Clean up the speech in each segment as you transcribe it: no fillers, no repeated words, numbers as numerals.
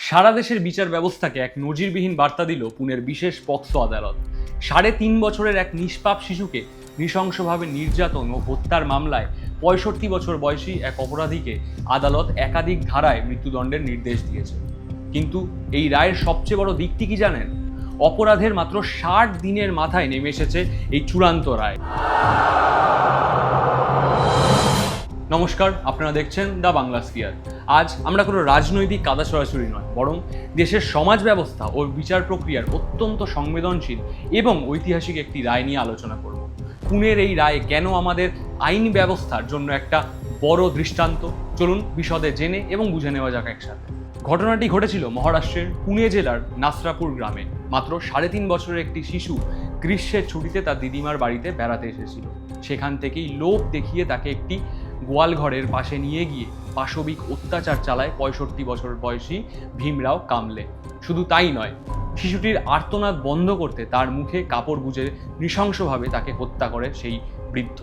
সারা দেশের বিচার ব্যবস্থাকে এক নজিরবিহীন বার্তা দিল পুনের বিশেষ পক্সো আদালত। ৩.৫ বছরের এক নিষ্পাপ শিশুকে নৃশংসভাবে নির্যাতন ও হত্যার মামলায় ৬৫ বছর বয়সী এক অপরাধীকে আদালত একাধিক ধারায় মৃত্যুদণ্ডের নির্দেশ দিয়েছে। কিন্তু এই রায়ের সবচেয়ে বড় দিকটি কি জানেন? অপরাধের মাত্র ৬০ দিনের মাথায় নেমে এসেছে এই চূড়ান্ত রায়। নমস্কার, আপনারা দেখছেন দ্য বাংলা স্ফিয়ার। আজ আমরা কোনো রাজনৈতিক কাদা ছড়াছড়ি নয়, বরং দেশের সমাজ ব্যবস্থা ও বিচার প্রক্রিয়ার অত্যন্ত সংবেদনশীল এবং ঐতিহাসিক একটি রায় নিয়ে আলোচনা করব। পুনের এই রায় কেন আমাদের আইন ব্যবস্থার জন্য একটা বড় দৃষ্টান্ত, চলুন বিশদে জেনে এবং বুঝে নেওয়া যাক একসাথে। ঘটনাটি ঘটেছিল মহারাষ্ট্রের পুনে জেলার নাসরাপুর গ্রামে। মাত্র ৩.৫ বছরের একটি শিশু গ্রীষ্মের ছুটিতে তার দিদিমার বাড়িতে বেড়াতে এসেছিল। সেখান থেকেই লোভ দেখিয়ে তাকে একটি গোয়ালঘরের পাশে নিয়ে গিয়ে পাশবিক অত্যাচার চালায় ৬৫ বছর বয়সী ভীমরাও কামলে। শুধু তাই নয়, শিশুটির আর্তনাদ বন্ধ করতে তার মুখে কাপড় গুঁজে নৃশংসভাবে তাকে হত্যা করে সেই বৃদ্ধ।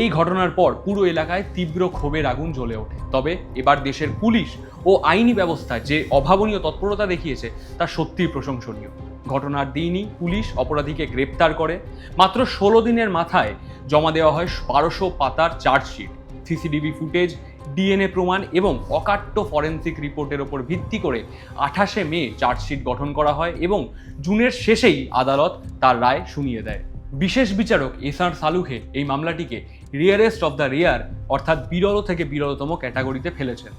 এই ঘটনার পর পুরো এলাকায় তীব্র ক্ষোভের আগুন জ্বলে ওঠে। তবে এবার দেশের পুলিশ ও আইনি ব্যবস্থা যে অভাবনীয় তৎপরতা দেখিয়েছে তা সত্যিই প্রশংসনীয়। ঘটনার দিনই পুলিশ অপরাধীকে গ্রেপ্তার করে। মাত্র ১৬ দিনের মাথায় জমা দেওয়া হয় ১২০০ পাতার চার্জশিট। সিসিটিভি ফুটেজ, ডিএনএ প্রমাণ এবং অকাট্য ফরেন্সিক রিপোর্টের ওপর ভিত্তি করে ২৮শে মে চার্জশিট গঠন করা হয় এবং জুনের শেষেই আদালত তার রায় শুনিয়ে দেয়। বিশেষ বিচারক এসআর সালুখে এই মামলাটিকে রেয়ারেস্ট অফ দ্য রেয়ার অর্থাৎ বিরল থেকে বিরলতম ক্যাটাগরিতে ফেলেছেন।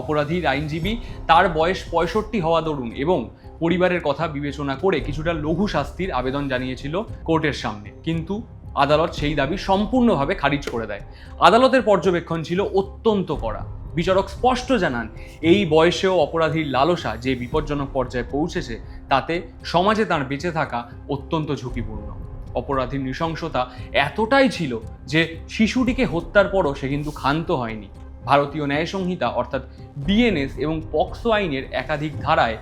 অপরাধীর আইনজীবী তার বয়স ৬৫ হওয়া দরুন এবং পরিবারের কথা বিবেচনা করে কিছুটা লঘু শাস্তির আবেদন জানিয়েছিল কোর্টের সামনে, কিন্তু আদালত সেই দাবি সম্পূর্ণভাবে খারিজ করে দেয়। আদালতের পর্যবেক্ষণ ছিল অত্যন্ত কড়া। বিচারক স্পষ্ট জানান, এই বয়সেও অপরাধীর লালসা যে বিপজ্জনক পর্যায়ে পৌঁছেছে তাতে সমাজে তার বেঁচে থাকা অত্যন্ত ঝুঁকিপূর্ণ। অপরাধীর নৃশংসতা এতটাই ছিল যে শিশুটিকে হত্যার পরও সে কিন্তু ক্ষান্ত হয়নি। ভারতীয় ন্যায় সংহিতা অর্থাৎ বিএনএস এবং পক্সো আইনের একাধিক ধারায়,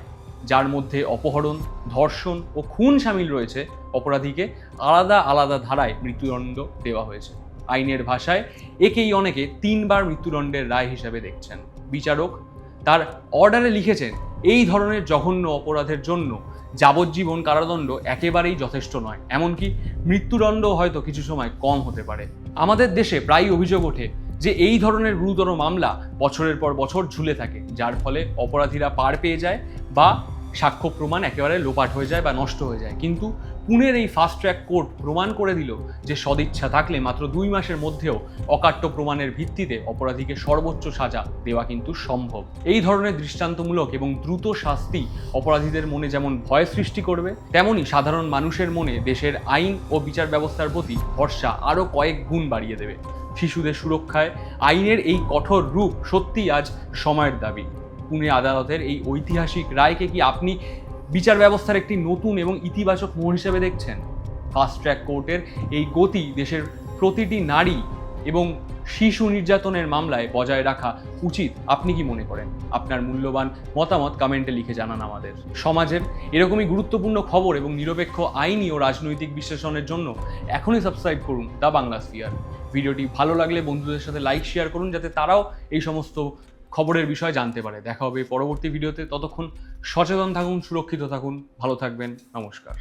যার মধ্যে অপহরণ, ধর্ষণ ও খুন শামিল রয়েছে, অপরাধীকে আলাদা আলাদা ধারায় মৃত্যুদণ্ড দেওয়া হয়েছে। আইনের ভাষায় একেই অনেকে ৩ বার মৃত্যুদণ্ডের রায় হিসেবে দেখছেন। বিচারক তার অর্ডারে লিখেছেন, এই ধরনের জঘন্য অপরাধের জন্য যাবজ্জীবন কারাদণ্ড একেবারেই যথেষ্ট নয়, এমনকি মৃত্যুদণ্ড হয়তো কিছু সময় কম হতে পারে। আমাদের দেশে প্রায়ই অভিযোগ ওঠে যে এই ধরনের গুরুতর মামলা বছরের পর বছর ঝুলে থাকে, যার ফলে অপরাধীরা পার পেয়ে যায় বা সাক্ষ্য প্রমাণ একেবারে লোপাট হয়ে যায় বা নষ্ট হয়ে যায়। কিন্তু পুনের এই ফাস্ট ট্র্যাক কোর্ট প্রমাণ করে দিল যে সদিচ্ছা থাকলে মাত্র ২ মাসের মধ্যেও অকাট্য প্রমাণের ভিত্তিতে অপরাধীকে সর্বোচ্চ সাজা দেওয়া কিন্তু সম্ভব। এই ধরনের দৃষ্টান্তমূলক এবং দ্রুত শাস্তি অপরাধীদের মনে যেমন ভয় সৃষ্টি করবে, তেমনি সাধারণ মানুষের মনে দেশের আইন ও বিচার ব্যবস্থার প্রতি ভরসা আরও কয়েক গুণ বাড়িয়ে দেবে। শিশুদের সুরক্ষায় আইনের এই কঠোর রূপ সত্যিই আজ সময়ের দাবি। পুনে আদালতের এই ঐতিহাসিক রায়কে কি আপনি বিচার ব্যবস্থার একটি নতুন এবং ইতিবাচক মোড় হিসেবে দেখছেন? ফাস্ট ট্র্যাক কোর্টের এই গতি দেশের প্রতিটি নারী এবং শিশু নির্যাতনের মামলায় বজায় রাখা উচিত। আপনি কি মনে করেন? আপনার মূল্যবান মতামত কমেন্টে লিখে জানান আমাদের। সমাজের এরকমই গুরুত্বপূর্ণ খবর এবং নিরপেক্ষ আইনি ও রাজনৈতিক বিশ্লেষণের জন্য এখনই সাবস্ক্রাইব করুন দ্য বাংলা স্ফিয়ার। ভিডিওটি ভালো লাগলে বন্ধুদের সাথে লাইক শেয়ার করুন, যাতে তারাও এই সমস্ত খবরের বিষয়ে জানতে পারে। দেখা হবে পরবর্তী ভিডিওতে। ততক্ষণ সচেতন থাকুন, সুরক্ষিত থাকুন, ভালো থাকবেন। নমস্কার।